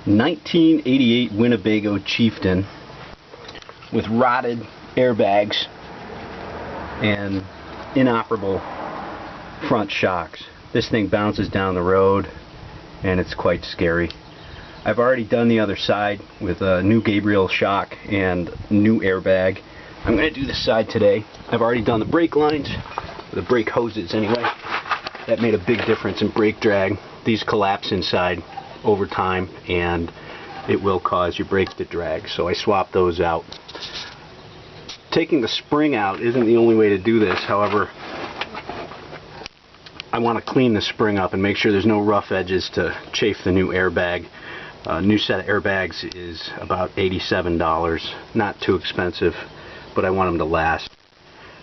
1988 Winnebago Chieftain with rotted airbags and inoperable front shocks. This thing bounces down the road and it's quite scary. I've already done the other side with a new Gabriel shock and new airbag. I'm going to do this side today. I've already done the brake lines, the brake hoses anyway. That made a big difference in brake drag. These collapse inside over time and it will cause your brakes to drag, so I swapped those out. Taking the spring out isn't the only way to do this. However, I want to clean the spring up and make sure there's no rough edges to chafe the new airbag. New set of airbags is about $87, not too expensive, but I want them to last.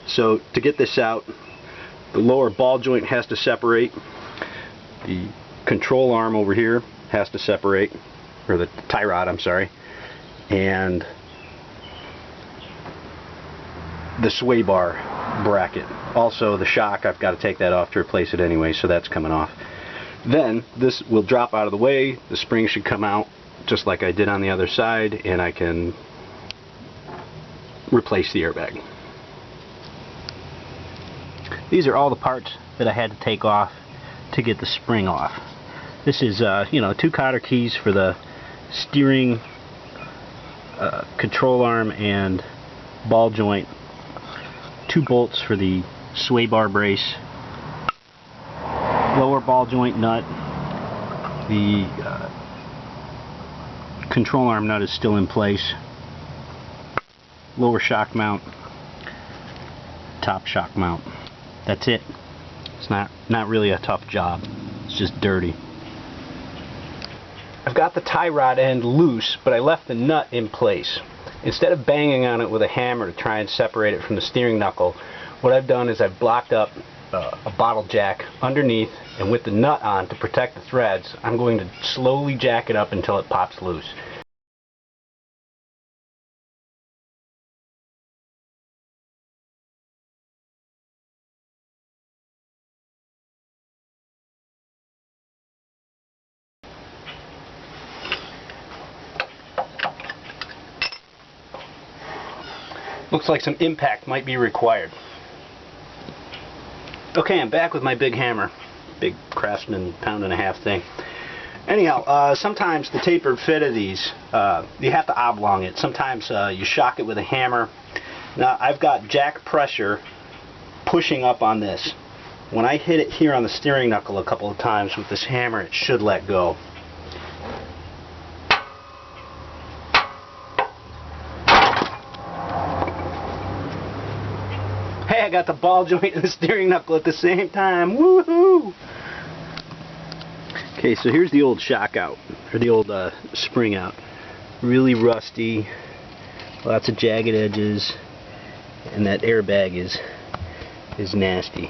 So to get this out, the lower ball joint has to separate, the control arm over here has to separate, or the tie rod, I'm sorry, and the sway bar bracket. Also the shock, I've got to take that off to replace it anyway, so that's coming off. Then this will drop out of the way, the spring should come out just like I did on the other side, and I can replace the airbag. These are all the parts that I had to take off to get the spring off. This is, you know, 2 cotter keys for the steering, control arm and ball joint, 2 bolts for the sway bar brace, lower ball joint nut, the control arm nut is still in place, lower shock mount, top shock mount. That's it. It's not really a tough job. It's just dirty. I've got the tie rod end loose, but I left the nut in place. Instead of banging on it with a hammer to try and separate it from the steering knuckle, what I've done is I've blocked up a bottle jack underneath, and with the nut on to protect the threads, I'm going to slowly jack it up until it pops loose. Looks like some impact might be required. Okay, I'm back with my big hammer. Big Craftsman £1.5 thing. Anyhow, sometimes the tapered fit of these, you have to oblong it. Sometimes you shock it with a hammer. Now I've got jack pressure pushing up on this. When I hit it here on the steering knuckle a couple of times with this hammer, it should let go. Hey, I got the ball joint and the steering knuckle at the same time. Woohoo! Okay, so here's the old shock out, or the old spring out. Really rusty, lots of jagged edges, and that airbag is nasty.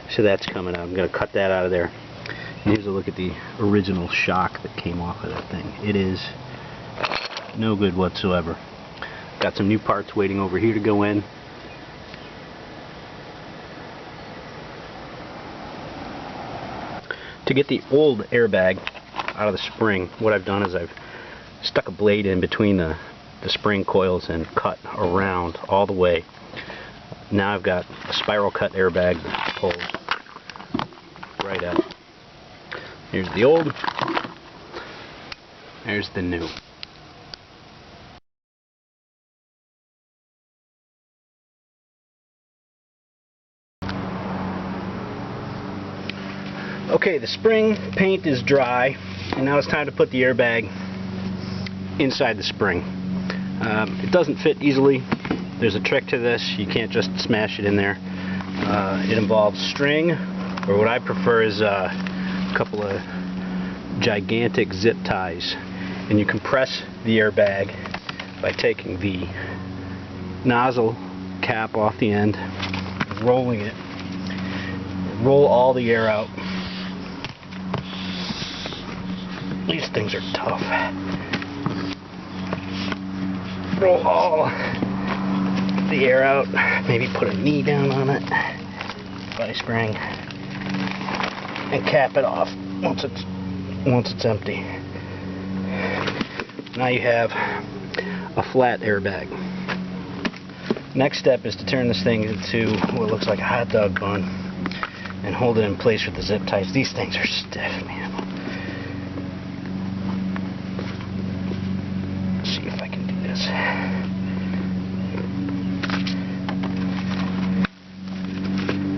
So that's coming out. I'm going to cut that out of there. And here's a look at the original shock that came off of that thing. It is no good whatsoever. Got some new parts waiting over here to go in. To get the old airbag out of the spring, what I've done is I've stuck a blade in between the spring coils and cut around all the way. Now I've got a spiral cut airbag that pulls right out. Here's the old, there's the new. Okay, the spring paint is dry, and now it's time to put the airbag inside the spring. It doesn't fit easily. There's a trick to this. You can't just smash it in there. It involves string, or what I prefer is a couple of gigantic zip ties. And you compress the airbag by taking the nozzle cap off the end, rolling it, roll all the air out. These things are tough. Roll all the air out. Maybe put a knee down on it. Vice spring. And cap it off once it's empty. Now you have a flat airbag. Next step is to turn this thing into what looks like a hot dog bun and hold it in place with the zip ties. These things are stiff, man. Let's see if I can do this.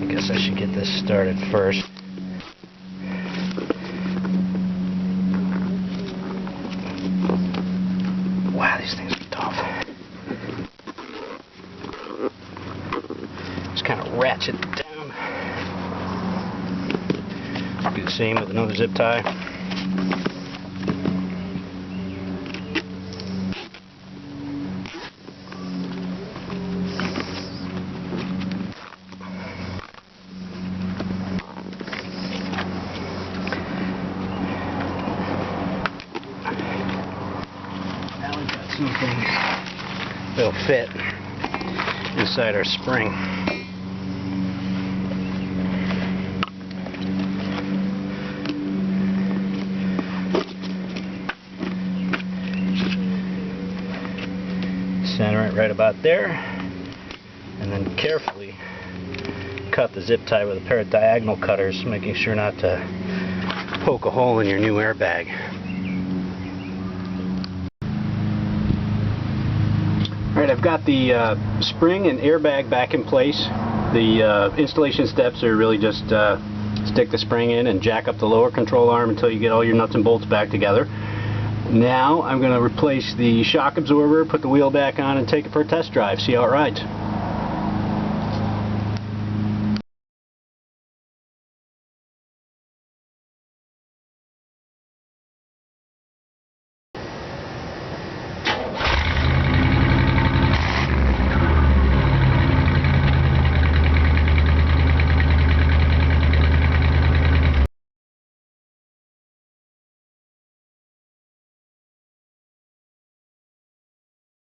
I guess I should get this started first. Wow, these things are tough. Just kind of ratchet it down. Do the same with another zip tie. Something that'll fit inside our spring. Center it right about there, and then carefully cut the zip tie with a pair of diagonal cutters, making sure not to poke a hole in your new airbag. Alright, I've got the spring and airbag back in place. The installation steps are really just stick the spring in and jack up the lower control arm until you get all your nuts and bolts back together. Now I'm going to replace the shock absorber, put the wheel back on, and take it for a test drive, see how it rides.